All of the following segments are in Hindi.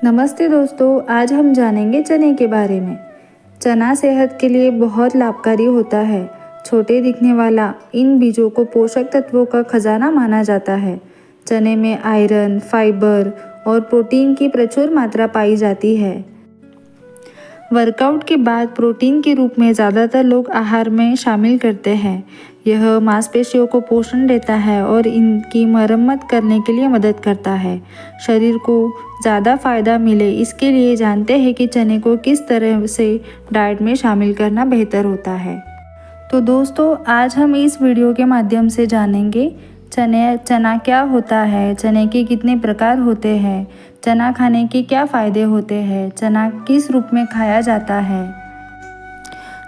नमस्ते दोस्तों, आज हम जानेंगे चने के बारे में। चना सेहत के लिए बहुत लाभकारी होता है। छोटे दिखने वाला इन बीजों को पोषक तत्वों का खजाना माना जाता है। चने में आयरन, फाइबर और प्रोटीन की प्रचुर मात्रा पाई जाती है। वर्कआउट के बाद प्रोटीन के रूप में ज़्यादातर लोग आहार में शामिल करते हैं। यह मांसपेशियों को पोषण देता है और इनकी मरम्मत करने के लिए मदद करता है। शरीर को ज़्यादा फायदा मिले इसके लिए जानते हैं कि चने को किस तरह से डाइट में शामिल करना बेहतर होता है। तो दोस्तों, आज हम इस वीडियो के माध्यम से जानेंगे चना क्या होता है, चने के कितने प्रकार होते हैं, चना खाने के क्या फ़ायदे होते हैं, चना किस रूप में खाया जाता है।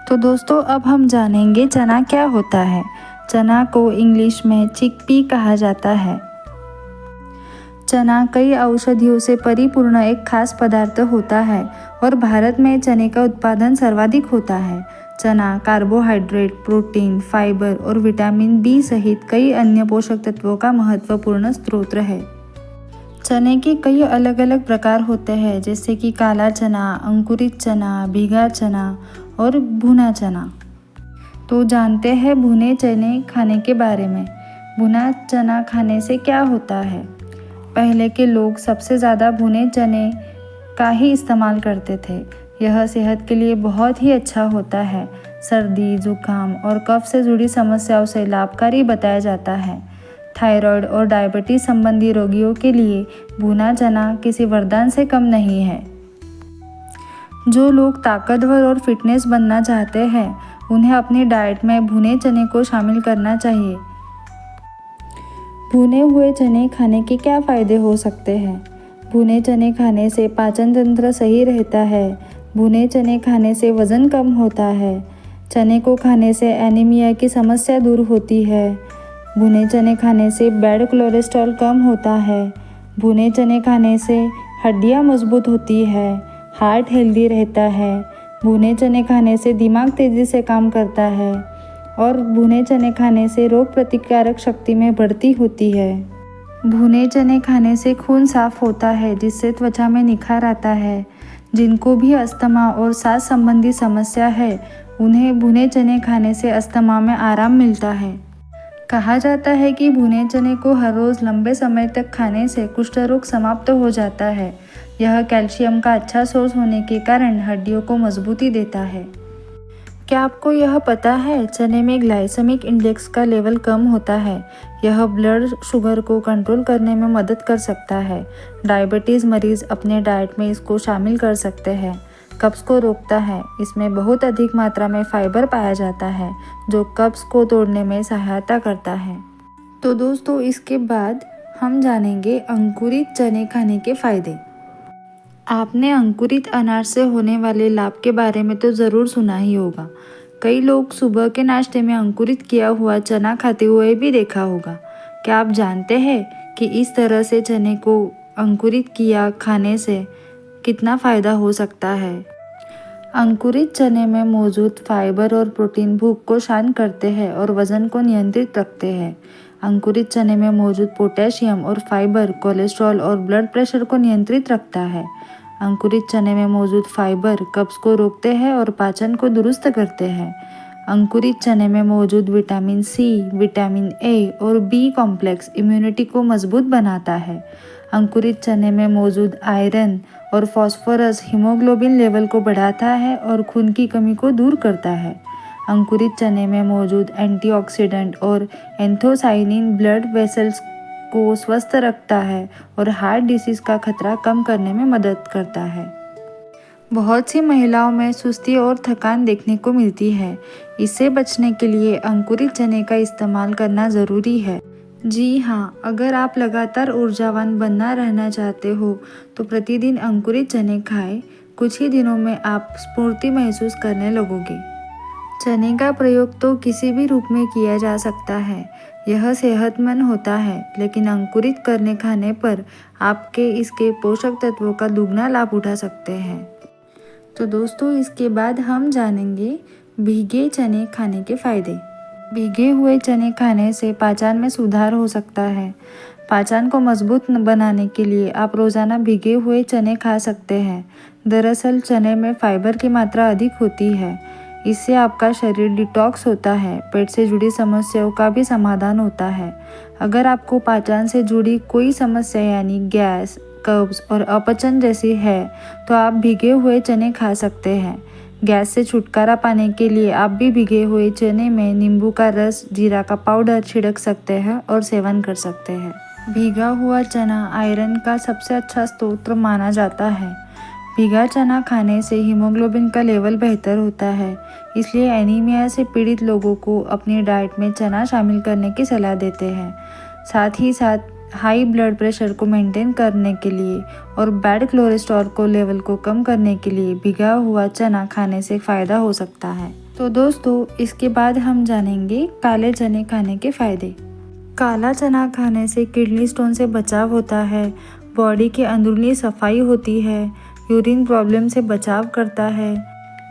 तो दोस्तों, अब हम जानेंगे चना क्या होता है। चना को इंग्लिश में चिकपी कहा जाता है। चना कई औषधियों से परिपूर्ण एक खास पदार्थ होता है और भारत में चने का उत्पादन सर्वाधिक होता है। चना कार्बोहाइड्रेट, प्रोटीन, फाइबर और विटामिन बी सहित कई अन्य पोषक तत्वों का महत्वपूर्ण स्रोत है। चने के कई अलग अलग प्रकार होते हैं, जैसे कि काला चना, अंकुरित चना, भीगा चना और भुना चना। तो जानते हैं भुने चने खाने के बारे में। भुना चना खाने से क्या होता है। पहले के लोग सबसे ज़्यादा भुने चने का ही इस्तेमाल करते थे। यह सेहत के लिए बहुत ही अच्छा होता है। सर्दी, जुकाम और कफ से जुड़ी समस्याओं से लाभकारी बताया जाता है। थायराइड और डायबिटीज संबंधी रोगियों के लिए भुना चना किसी वरदान से कम नहीं है। जो लोग ताकतवर और फिटनेस बनना चाहते हैं, उन्हें अपनी डाइट में भुने चने को शामिल करना चाहिए। भुने हुए चने खाने के क्या फ़ायदे हो सकते हैं। भुने चने खाने से पाचन तंत्र सही रहता है। भुने चने खाने से वज़न कम होता है। चने को खाने से एनीमिया की समस्या दूर होती है। भुने चने खाने से बैड कोलेस्ट्रॉल कम होता है। भुने चने खाने से हड्डियाँ मजबूत होती है। हार्ट हेल्दी रहता है। भुने चने खाने से दिमाग तेज़ी से काम करता है और भुने चने खाने से रोग प्रतिकारक शक्ति में बढ़ती होती है। भुने चने खाने से खून साफ होता है, जिससे त्वचा में निखार आता है। जिनको भी अस्थमा और सांस संबंधी समस्या है, उन्हें भुने चने खाने से अस्थमा में आराम मिलता है। कहा जाता है कि भुने चने को हर रोज़ लंबे समय तक खाने से कुष्ठ रोग समाप्त हो जाता है। यह कैल्शियम का अच्छा सोर्स होने के कारण हड्डियों को मजबूती देता है। क्या आपको यह पता है, चने में ग्लाइसेमिक इंडेक्स का लेवल कम होता है। यह ब्लड शुगर को कंट्रोल करने में मदद कर सकता है। डायबिटीज़ मरीज अपने डाइट में इसको शामिल कर सकते हैं। कब्ज़ को रोकता है। इसमें बहुत अधिक मात्रा में फाइबर पाया जाता है, जो कब्ज़ को तोड़ने में सहायता करता है। तो दोस्तों, इसके बाद हम जानेंगे अंकुरित चने खाने के फ़ायदे। आपने अंकुरित अनाज से होने वाले लाभ के बारे में तो ज़रूर सुना ही होगा। कई लोग सुबह के नाश्ते में अंकुरित किया हुआ चना खाते हुए भी देखा होगा। क्या आप जानते हैं कि इस तरह से चने को अंकुरित किया खाने से कितना फ़ायदा हो सकता है। अंकुरित चने में मौजूद फाइबर और प्रोटीन भूख को शांत करते हैं और वज़न को नियंत्रित रखते हैं। अंकुरित चने में मौजूद पोटेशियम और फाइबर कोलेस्ट्रॉल और ब्लड प्रेशर को नियंत्रित रखता है। अंकुरित चने में मौजूद फाइबर कब्ज़ को रोकते हैं और पाचन को दुरुस्त करते हैं। अंकुरित चने में मौजूद विटामिन सी, विटामिन ए और बी कॉम्प्लेक्स इम्यूनिटी को मजबूत बनाता है। अंकुरित चने में मौजूद आयरन और फास्फोरस हीमोग्लोबिन लेवल को बढ़ाता है और खून की कमी को दूर करता है। अंकुरित चने में मौजूद एंटीऑक्सीडेंट और एंथोसाइनिन ब्लड वेसल्स को स्वस्थ रखता है और हार्ट डिसीज़ का खतरा कम करने में मदद करता है। बहुत सी महिलाओं में सुस्ती और थकान देखने को मिलती है। इससे बचने के लिए अंकुरित चने का इस्तेमाल करना ज़रूरी है। जी हाँ, अगर आप लगातार ऊर्जावान बनना रहना चाहते हो तो प्रतिदिन अंकुरित चने खाएं। कुछ ही दिनों में आप स्फूर्ति महसूस करने लगोगे। चने का प्रयोग तो किसी भी रूप में किया जा सकता है। यह सेहतमंद होता है, लेकिन अंकुरित करने खाने पर आपके इसके पोषक तत्वों का दुगना लाभ उठा सकते हैं। तो दोस्तों, इसके बाद हम जानेंगे भीगे चने खाने के फ़ायदे। भीगे हुए चने खाने से पाचन में सुधार हो सकता है। पाचन को मजबूत बनाने के लिए आप रोज़ाना भिगे हुए चने खा सकते हैं। दरअसल चने में फाइबर की मात्रा अधिक होती है। इससे आपका शरीर डिटॉक्स होता है, पेट से जुड़ी समस्याओं का भी समाधान होता है। अगर आपको पाचन से जुड़ी कोई समस्या यानी गैस, कब्ज और अपचन जैसी है तो आप भिगे हुए चने खा सकते हैं। गैस से छुटकारा पाने के लिए आप भी भिगे हुए चने में नींबू का रस, जीरा का पाउडर छिड़क सकते हैं और सेवन कर सकते हैं। भीगा हुआ चना आयरन का सबसे अच्छा स्रोत माना जाता है। भीगा चना खाने से हीमोग्लोबिन का लेवल बेहतर होता है, इसलिए एनीमिया से पीड़ित लोगों को अपनी डाइट में चना शामिल करने की सलाह देते हैं। साथ ही साथ हाई ब्लड प्रेशर को मेंटेन करने के लिए और बैड कोलेस्ट्रॉल को लेवल को कम करने के लिए भिगा हुआ चना खाने से फ़ायदा हो सकता है। तो दोस्तों, इसके बाद हम जानेंगे काले चने खाने के फ़ायदे। काला चना खाने से किडनी स्टोन से बचाव होता है, बॉडी की अंदरूनी सफाई होती है, यूरिन प्रॉब्लम से बचाव करता है।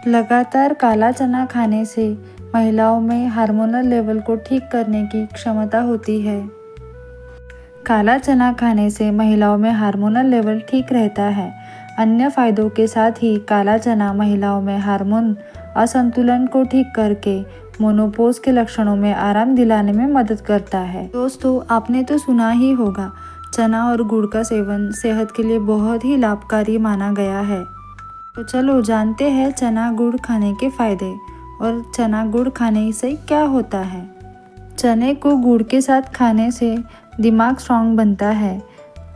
लगातार काला चना खाने से महिलाओं में हार्मोनल लेवल को ठीक करने की क्षमता होती है। काला चना खाने से महिलाओं में हार्मोनल लेवल ठीक रहता है। अन्य फायदों के साथ ही काला चना महिलाओं में हार्मोन असंतुलन को ठीक करके मोनोपोज के लक्षणों में आराम दिलाने में मदद करता है। दोस्तों, आपने तो सुना ही होगा, चना और गुड़ का सेवन सेहत के लिए बहुत ही लाभकारी माना गया है। तो चलो जानते हैं चना गुड़ खाने के फायदे और चना गुड़ खाने से क्या होता है। चने को गुड़ के साथ खाने से दिमाग स्ट्रांग बनता है,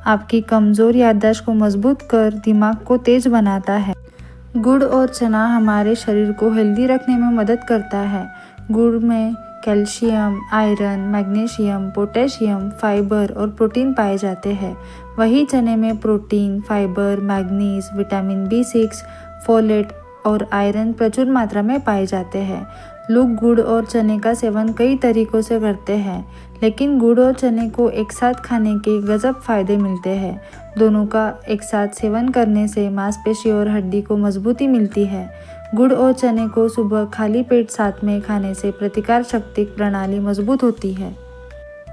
आपकी कमज़ोर याददाश्त को मजबूत कर दिमाग को तेज बनाता है। गुड़ और चना हमारे शरीर को हेल्दी रखने में मदद करता है। गुड़ में calcium, iron, magnesium, potassium, fibre और प्रोटीन पाए जाते हैं। वहीं चने में protein, fibre, manganese, vitamin B6, folate और आयरन प्रचुर मात्रा में पाए जाते हैं। लोग गुड़ और चने का सेवन कई तरीकों से करते हैं, लेकिन गुड़ और चने को एक साथ खाने के गजब फायदे मिलते हैं। दोनों का एक साथ सेवन करने से मांसपेशी और हड्डी को मजबूती मिलती है। गुड़ और चने को सुबह खाली पेट साथ में खाने से प्रतिकार शक्ति प्रणाली मजबूत होती है।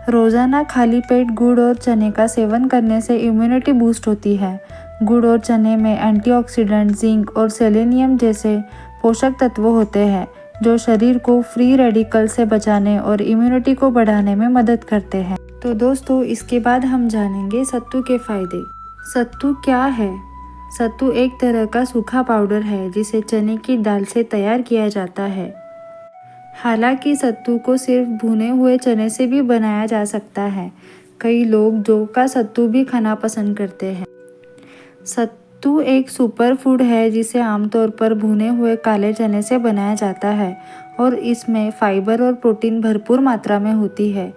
रोज़ाना खाली पेट गुड़ और चने का सेवन करने से इम्यूनिटी बूस्ट होती है। गुड़ और चने में एंटीऑक्सीडेंट, जिंक और सेलेनियम जैसे पोषक तत्व होते हैं, जो शरीर को फ्री रेडिकल से बचाने और इम्यूनिटी को बढ़ाने में मदद करते हैं। तो दोस्तों, इसके बाद हम जानेंगे सत्तू के फायदे। सत्तू क्या है? सत्तू एक तरह का सूखा पाउडर है जिसे चने की दाल से तैयार किया जाता है। हालांकि सत्तू को सिर्फ भुने हुए चने से भी बनाया जा सकता है। कई लोग जौ का सत्तू भी खाना पसंद करते हैं। सत्तू एक सुपर फूड है जिसे आमतौर पर भुने हुए काले चने से बनाया जाता है और इसमें फाइबर और प्रोटीन भरपूर मात्रा में होती है।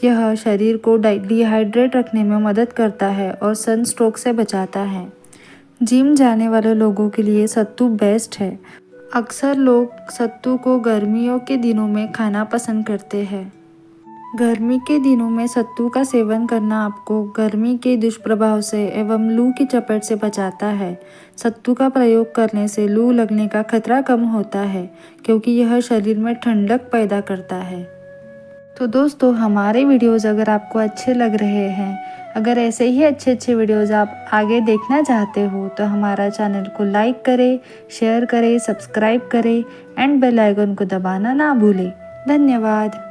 यह शरीर को डिहाइड्रेट रखने में मदद करता है और सनस्ट्रोक से बचाता है। जिम जाने वाले लोगों के लिए सत्तू बेस्ट है। अक्सर लोग सत्तू को गर्मियों के दिनों में खाना पसंद करते हैं। गर्मी के दिनों में सत्तू का सेवन करना आपको गर्मी के दुष्प्रभाव से एवं लू की चपेट से बचाता है। सत्तू का प्रयोग करने से लू लगने का खतरा कम होता है, क्योंकि यह शरीर में ठंडक पैदा करता है। तो दोस्तों, हमारे वीडियोज़ अगर आपको अच्छे लग रहे हैं, अगर ऐसे ही अच्छे वीडियोज़ आप आगे देखना चाहते हो तो हमारा चैनल को लाइक करें, शेयर करें, सब्सक्राइब करें एंड बेल आइकन को दबाना ना भूलें। धन्यवाद।